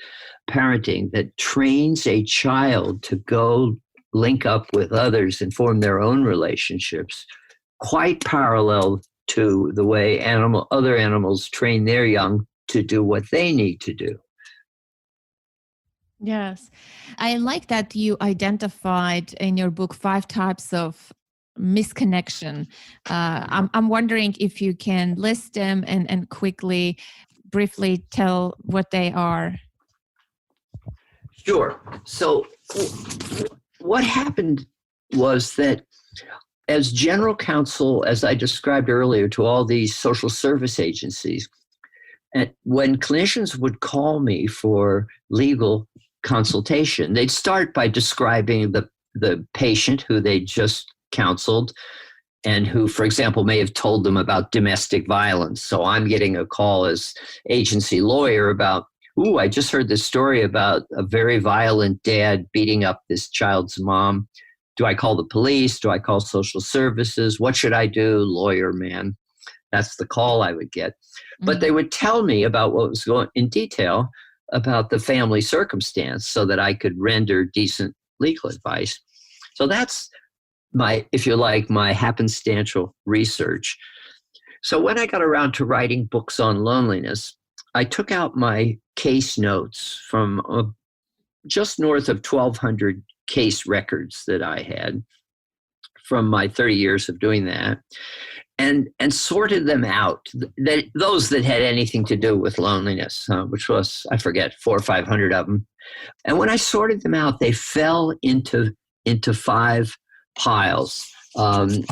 parenting that trains a child to go link up with others and form their own relationships, quite parallel to the way other animals train their young to do what they need to do. Yes. I like that you identified in your book 5 types of misconnection. I'm wondering if you can list them and briefly tell what they are. Sure. So what happened was that as general counsel, as I described earlier, to all these social service agencies, and when clinicians would call me for legal consultation, they'd start by describing the patient who they just counseled and who, for example, may have told them about domestic violence. So I'm getting a call as agency lawyer about, I just heard this story about a very violent dad beating up this child's mom. Do I call the police? Do I call social services? What should I do? Lawyer, man. That's the call I would get. Mm-hmm. But they would tell me about what was going in detail about the family circumstance so that I could render decent legal advice. So that's my happenstantial research. So when I got around to writing books on loneliness, I took out my case notes from just north of 1,200 case records that I had from my 30 years of doing that, and sorted them out, those that had anything to do with loneliness, which was, I forget, 400 or 500 of them. And when I sorted them out, they fell into 5 piles. And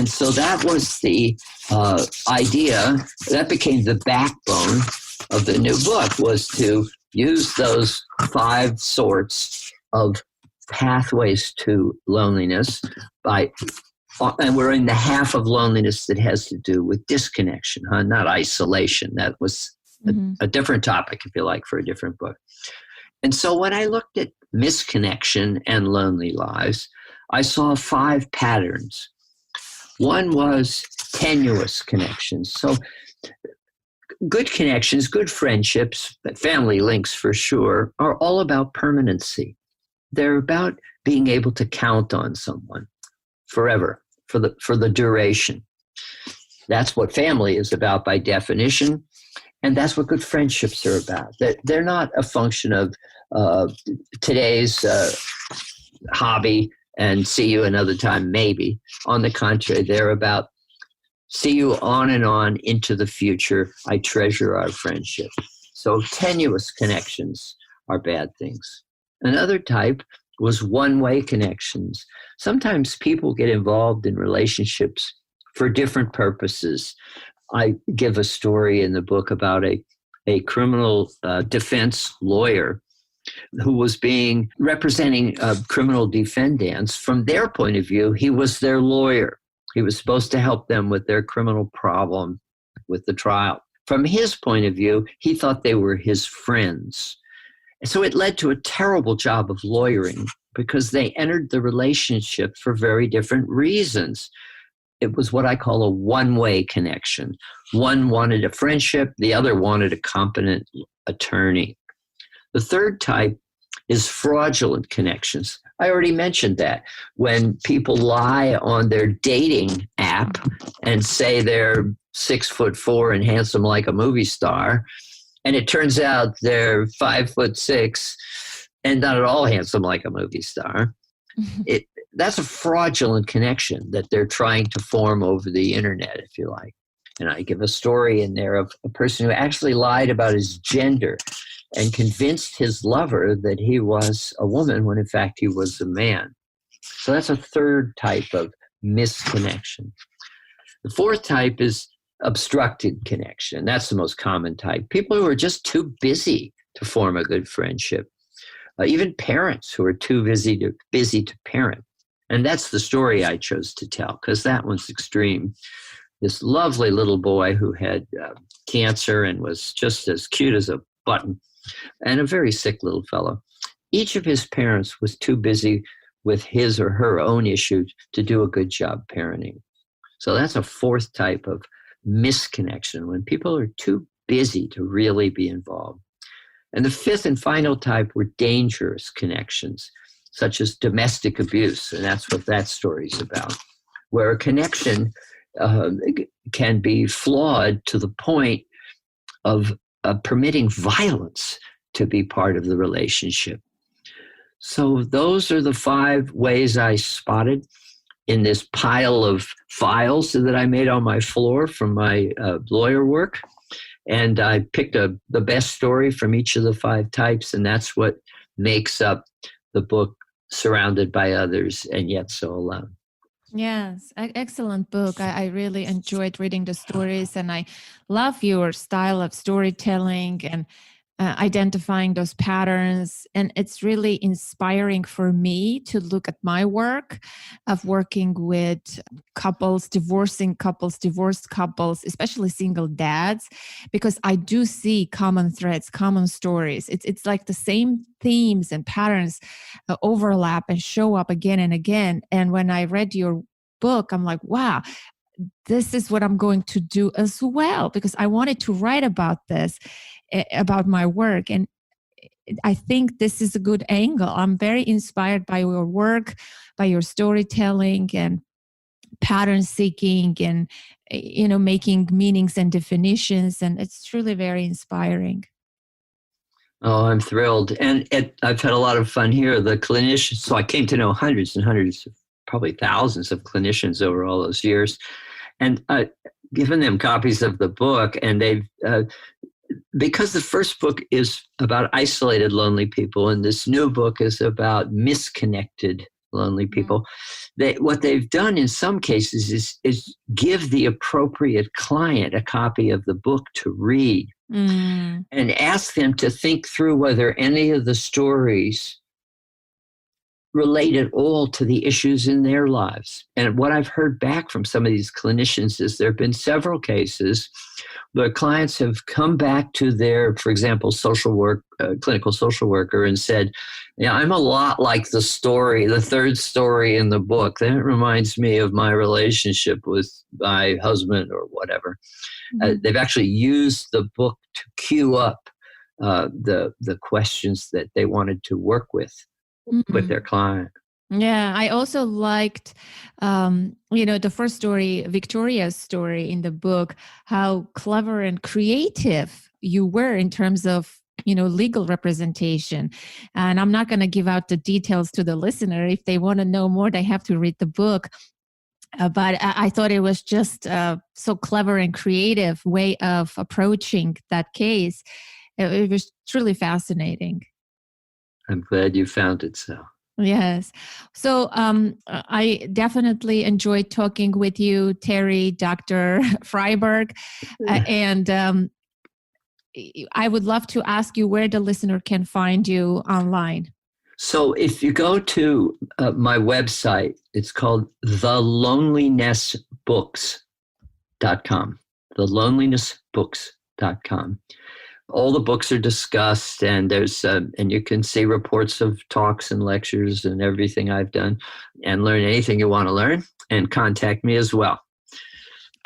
so that was the idea. That became the backbone of the new book, was to use those 5 sorts of pathways to loneliness and we're in the half of loneliness that has to do with disconnection, not isolation. That was a different topic, if you like, for a different book. And so when I looked at misconnection and lonely lives, I saw 5 patterns. One was tenuous connections. So good connections, good friendships, family links for sure, are all about permanency. They're about being able to count on someone forever, for the duration. That's what family is about by definition, and that's what good friendships are about. They're not a function of today's hobby and see you another time, maybe. On the contrary, they're about see you on and on into the future. I treasure our friendship. So tenuous connections are bad things. Another type was one-way connections. Sometimes people get involved in relationships for different purposes. I give a story in the book about a criminal defense lawyer who was representing criminal defendants. From their point of view, he was their lawyer. He was supposed to help them with their criminal problem with the trial. From his point of view, he thought they were his friends. So it led to a terrible job of lawyering because they entered the relationship for very different reasons. It was what I call a one-way connection. One wanted a friendship, the other wanted a competent attorney. The third type is fraudulent connections. I already mentioned that. When people lie on their dating app and say they're 6'4" and handsome like a movie star, and it turns out they're 5'6" and not at all handsome like a movie star. That's a fraudulent connection that they're trying to form over the internet, if you like. And I give a story in there of a person who actually lied about his gender and convinced his lover that he was a woman when in fact he was a man. So that's a third type of misconnection. The fourth type is obstructed connection. That's the most common type. People who are just too busy to form a good friendship. Even parents who are too busy to parent. And that's the story I chose to tell because that one's extreme. This lovely little boy who had cancer and was just as cute as a button and a very sick little fellow. Each of his parents was too busy with his or her own issues to do a good job parenting. So that's a fourth type of misconnection, when people are too busy to really be involved. And the fifth and final type were dangerous connections, such as domestic abuse. And that's what that story is about, where a connection can be flawed to the point of permitting violence to be part of the relationship. So those are the 5 ways I spotted in this pile of files that I made on my floor from my lawyer work. And I picked the best story from each of the 5 types, and that's what makes up the book, Surrounded by Others and Yet So Alone. Yes, excellent book. I really enjoyed reading the stories, and I love your style of storytelling and identifying those patterns. And it's really inspiring for me to look at my work of working with couples, divorced couples, especially single dads, because I do see common threads, common stories. It's like the same themes and patterns overlap and show up again and again. And when I read your book, I'm like, wow, this is what I'm going to do as well, because I wanted to write about this, about my work. And I think this is a good angle. I'm very inspired by your work, by your storytelling and pattern seeking and, making meanings and definitions. And it's truly very inspiring. Oh, I'm thrilled. And I've had a lot of fun here. The clinicians, so I came to know hundreds and hundreds, probably thousands of clinicians over all those years. And I've given them copies of the book, and they've, because the first book is about isolated lonely people, and this new book is about misconnected lonely people. What they've done in some cases is give the appropriate client a copy of the book to read and ask them to think through whether any of the stories relate at all to the issues in their lives. And what I've heard back from some of these clinicians is there have been several cases where clients have come back to their, for example, social work, clinical social worker, and said, yeah, I'm a lot like the third story in the book. That reminds me of my relationship with my husband or whatever. They've actually used the book to cue up the questions that they wanted to work with their client. Yeah, I also liked, the first story, Victoria's story in the book, how clever and creative you were in terms of, legal representation. And I'm not going to give out the details to the listener. If they want to know more, they have to read the book. But I thought it was just so clever and creative way of approaching that case. It was truly fascinating. I'm glad you found it so. Yes. So I definitely enjoyed talking with you, Terry, Dr. Freiberg. And I would love to ask you where the listener can find you online. So if you go to my website, it's called thelonelinessbooks.com. Thelonelinessbooks.com. All the books are discussed, and there's and you can see reports of talks and lectures and everything I've done, and learn anything you want to learn, and contact me as well.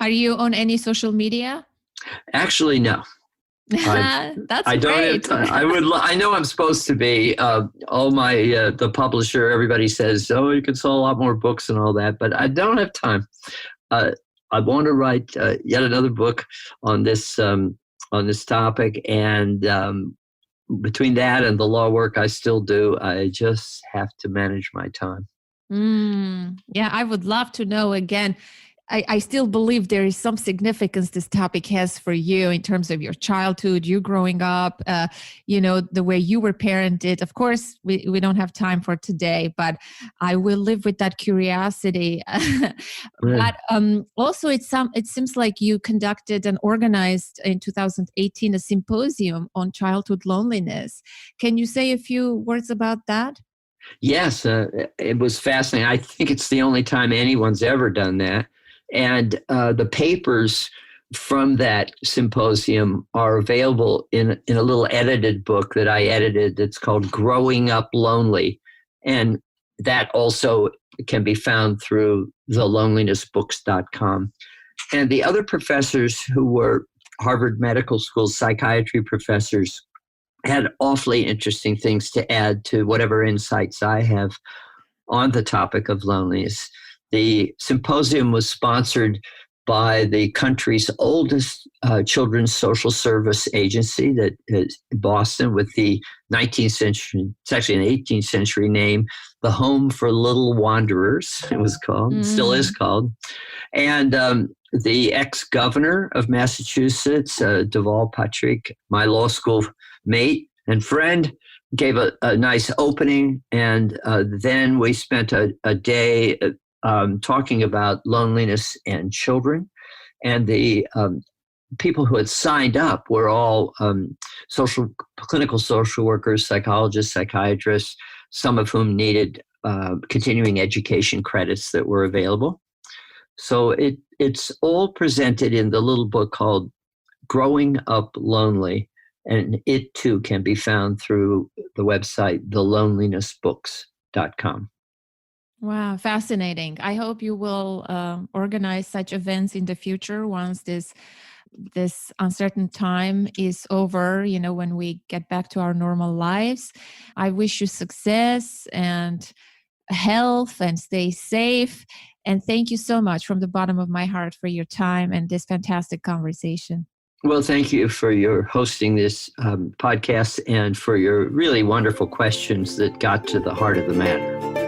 Are you on any social media? Actually, no. That's I don't great. I know I'm supposed to be. The publisher, everybody says, "Oh, you can sell a lot more books and all that," but I don't have time. I want to write yet another book on this topic, and between that and the law work I still do, I just have to manage my time. Yeah, I would love to know again. I still believe there is some significance this topic has for you in terms of your childhood, you growing up, the way you were parented. Of course, we don't have time for today, but I will live with that curiosity. But also, it seems like you conducted and organized in 2018 a symposium on childhood loneliness. Can you say a few words about that? Yes, it was fascinating. I think it's the only time anyone's ever done that. And the papers from that symposium are available in a little edited book that I edited. It's called Growing Up Lonely. And that also can be found through thelonelinessbooks.com. And the other professors who were Harvard Medical School psychiatry professors had awfully interesting things to add to whatever insights I have on the topic of loneliness. The symposium was sponsored by the country's oldest children's social service agency, that is Boston, with the 19th century, it's actually an 18th century name, the Home for Little Wanderers, it was called, still is called. And the ex-governor of Massachusetts, Deval Patrick, my law school mate and friend, gave a nice opening. And then we spent a day talking about loneliness and children. And the people who had signed up were all clinical social workers, psychologists, psychiatrists, some of whom needed continuing education credits that were available. So it's all presented in the little book called Growing Up Lonely, and it too can be found through the website thelonelinessbooks.com. Wow, fascinating. I hope you will organize such events in the future once this uncertain time is over, when we get back to our normal lives. I wish you success and health and stay safe. And thank you so much from the bottom of my heart for your time and this fantastic conversation. Well, thank you for your hosting this podcast and for your really wonderful questions that got to the heart of the matter.